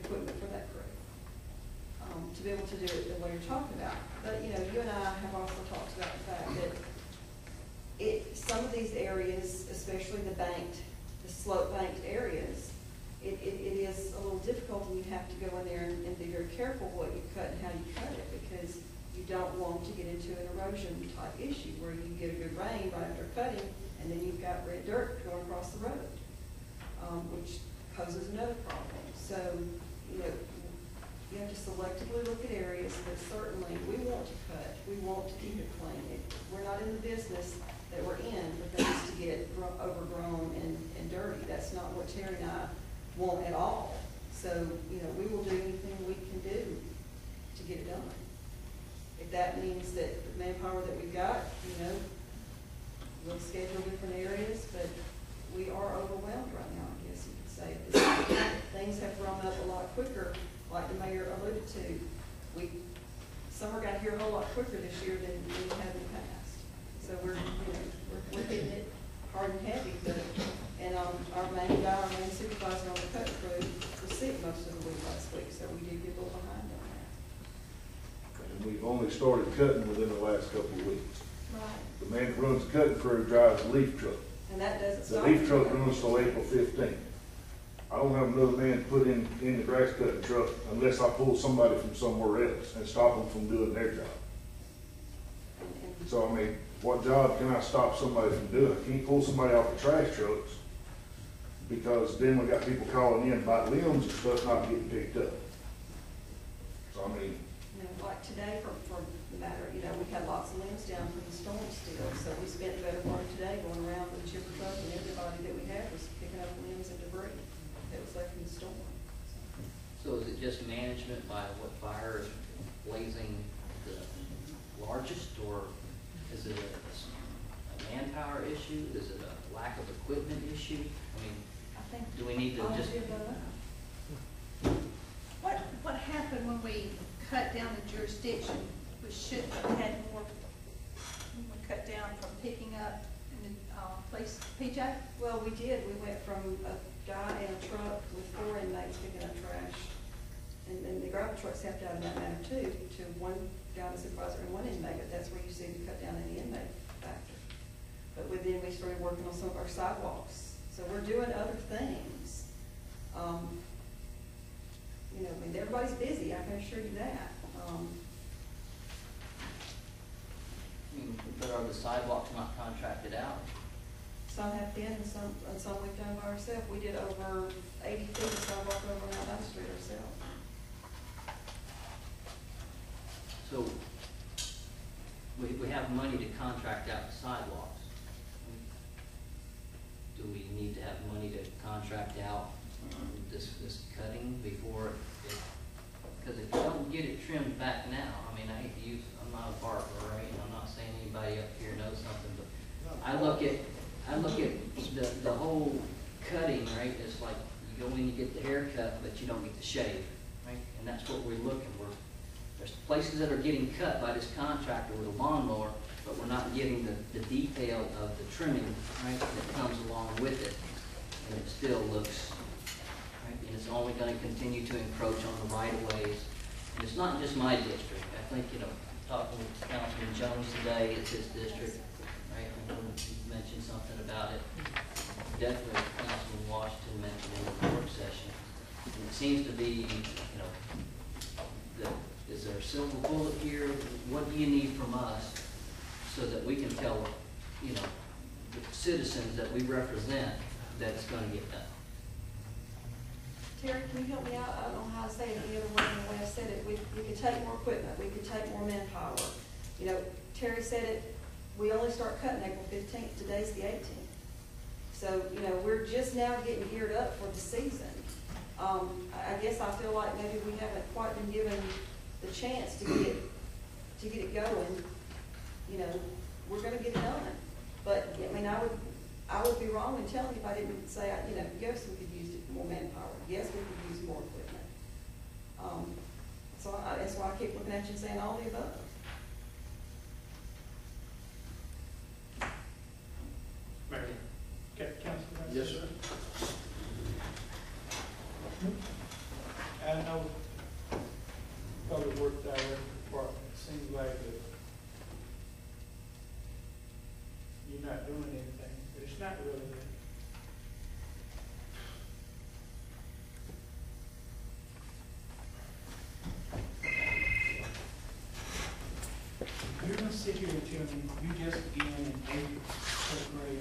equipment for that crew, to be able to do it the way you're talking about. But, you know, you and I have also talked about the fact that some of these areas, especially the slope banked areas, it is a little difficult, and you have to go in there and be very careful what you cut and how you cut it, because you don't want to get into an erosion type issue where you get a good rain right after cutting, and then you've got red dirt going across the road, which poses another problem. So, you know, you have to selectively look at areas, but certainly we want to cut, we want to keep it clean. We're not in the business that we're in for things to get overgrown and dirty. That's not what Terry and I want at all. So, you know, we will do anything we can do to get it done. If that means that the manpower that we've got, you know, we'll schedule different areas, but we are overwhelmed right now, I guess you could say. Things have grown up a lot quicker, like the mayor alluded to. Summer got here a whole lot quicker this year than we have in the past. So we're hitting it hard and heavy. And our main supervisor on the cut crew was sick most of the week last week, so we did get a little behind on that. And we've only started cutting within the last couple of weeks. Right. The man that runs the cutting crew drives a leaf truck. And that doesn't stop. The leaf truck runs till April 15th. I don't have another man put in the grass cutting truck unless I pull somebody from somewhere else and stop them from doing their job. So, I mean, what job can I stop somebody from doing? I can't pull somebody off the trash trucks, because then we got people calling in about limbs and stuff not getting picked up. So, I mean, you know, like today, for the matter, you know, we had lots of limbs down from the storm still, so we spent the better part of today going around with the chipper truck, and everybody that we had was picking up limbs and debris that was left from the storm. So is it just management by what fire is blazing the largest, or is it a manpower issue? Is it a lack of equipment issue? I mean, do we need to just... What happened when we cut down the jurisdiction? We should have had more, when we cut down from picking up in the place, PJ? Well, we did. We went from a guy in a truck with 4 inmates picking up trash, and the gravel trucks helped out in that matter too, to one guy, the supervisor, and 1 inmate, but that's where you see the cut down in the inmate factor. But then we started working on some of our sidewalks. So we're doing other things. You know, I mean, everybody's busy, I can assure you that. But are the sidewalks not contracted out? Some have been, and some we've done by ourselves. We did over 80 feet of sidewalk over on Alabama Street ourselves. So we have money to contract out the sidewalks. Do we need to have money to contract out this cutting before because if you don't get it trimmed back now, I mean, I hate to use, I'm not a barber, right? And I'm not saying anybody up here knows something, but I look at the whole cutting, right? It's like you go in, you get the haircut, but you don't get the shave, right? And that's what we're looking for. There's places that are getting cut by this contractor with a lawnmower, but we're not getting the detail of the trimming, right, that comes along with it. And it still looks, right, and it's only going to continue to encroach on the right-of-ways. And it's not just my district. I think, you know, talking with Councilman Jones today, it's his district, right? And he mentioned something about it. Definitely Councilman Washington mentioned in the work session. And it seems to be, you know, is there a silver bullet here? What do you need from us so that we can tell, you know, the citizens that we represent that it's going to get done? Terry, can you help me out? I don't know how to say it any other way than the way I said it. We could take more equipment. We could take more manpower. You know, Terry said it, we only start cutting April 15th. Today's the 18th. So, you know, we're just now getting geared up for the season. I guess I feel like maybe we haven't quite been given the chance to get it going. You know, we're going to get it done. But, I mean, I would be wrong in telling you if I didn't say, you know, yes, we could use more manpower. Yes, we could use more equipment. So that's why I keep looking at you and saying all the above. Mary, Councilman? Yes, sir. As not really that. You're gonna sit here and tell me you just began in April, first grade.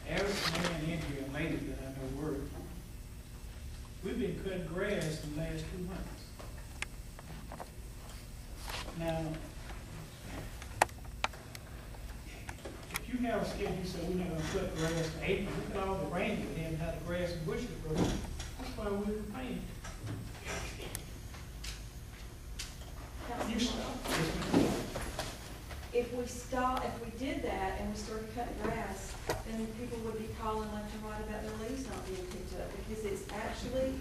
Average man in here made it that I know word. We've been cutting grass the last 2 months. Now, if you have a schedule, you say we're not gonna cut grass in April, look at all the rain we had and how the grass and bushes grow. That's why we're complaining. You stop. If we did that and we started cutting grass, then people would be calling left and right about their leaves not being picked up, because it's actually,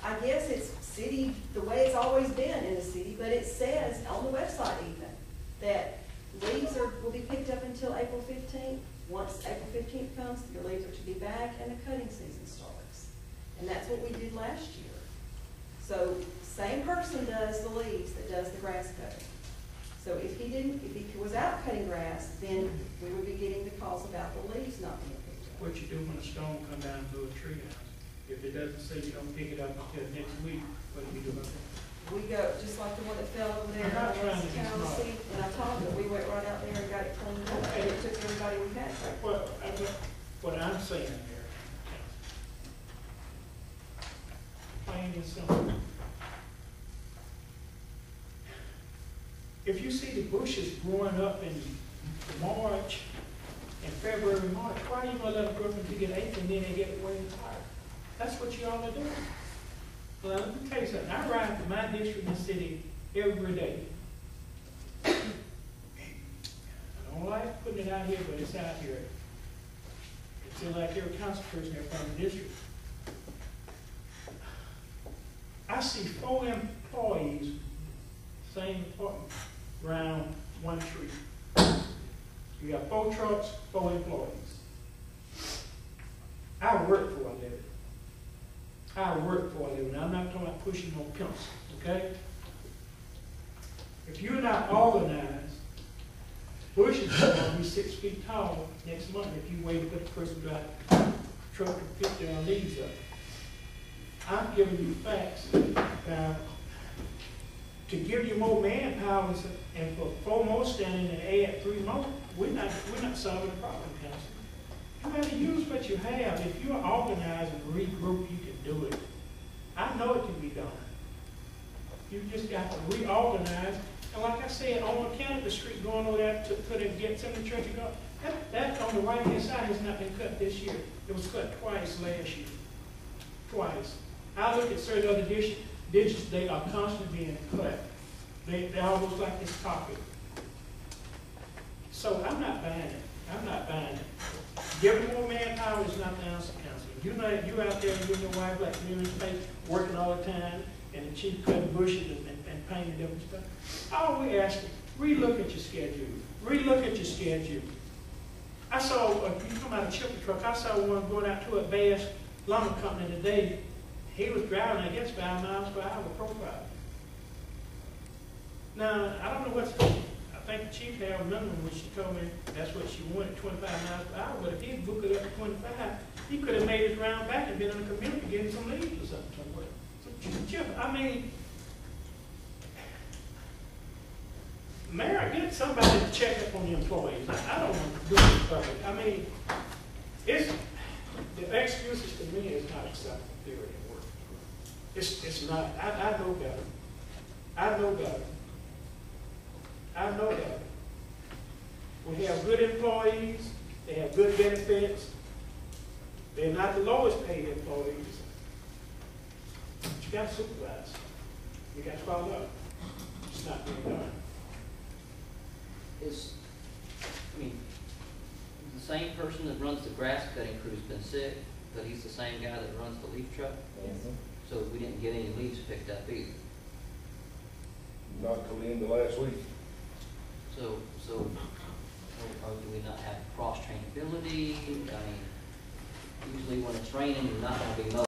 I guess it's city, the way it's always been in the city, but it says on the website even, that leaves will be picked up until April 15th. Once April 15th comes, your leaves are to be back and the cutting season starts. And that's what we did last year. So, same person does the leaves that does the grass cutting. So if he was out cutting grass, then we would be getting the calls about the leaves not being picked up. What you do when a storm come down through a tree house? If it doesn't say you don't pick it up until next week, what do you do about that? We go, just like the one that fell over there I'm not on trying to be town smart. seat, and I told them, we went right out there and got it cleaned up, and it took everybody we had. What I'm saying there, plain and simple. If you see the bushes growing up in March and February, March, why are you gonna let them grow up until you get April and then they get way higher? That's what you all are doing. Well, let me tell you something. I ride to my district in the city every day. I don't like putting it out here, but it's out here. It's like every council person there from the district. I see 4 employees, same department, around one tree. You got 4 trucks, 4 employees. I work for a living. I work for a living. I'm not talking about pushing no pencil, okay? If you're not organized, bushes are going to be 6 feet tall next month if you wait for the person to drive the truck to pick their leaves up. I'm giving you facts. To give you more manpower and for 4 more standing and add 3 more, we're not solving the problem, council. You got to use what you have. If you're organized and regroup, you can do it. I know it can be done. You just got to reorganize. And like I said, on account of the street going over there to get some of the church, that on the right hand side has not been cut this year. It was cut twice last year. Twice. I look at certain other ditches, they are constantly being cut. They're almost like this carpet. So I'm not buying it. I'm not buying it. Giving more manpower is not the answer, council. You out there and you and your wife like me and Space working all the time and the chief cutting bushes and painting different stuff. All we asking, relook at your schedule. Relook at your schedule. I saw, if you come out of a chipper truck, I saw one going out to a Bass lumber company today. He was driving, I guess, 5 miles per hour profile. Now, I don't know I think the chief had a minimum when she told me that's what she wanted, 25 miles per hour. But if he'd book it up to 25, he could have made his round back and been in the community getting some leaves or something somewhere. So, I mean, Mayor, get somebody to check up on the employees. I don't want to do this public. I mean, the excuses to me is not acceptable, period. It's not. I know better. I know better. I know better. We have good employees. They have good benefits. They're not the lowest paid employees. But you got to supervise. You got to follow up. It's not being done. The same person that runs the grass cutting crew's been sick, but he's the same guy that runs the leaf truck. Yes. So we didn't get any leaves picked up either. Not till the end of last week. So or do we not have cross trainability? I mean, usually when it's raining, you're not going to be mowing.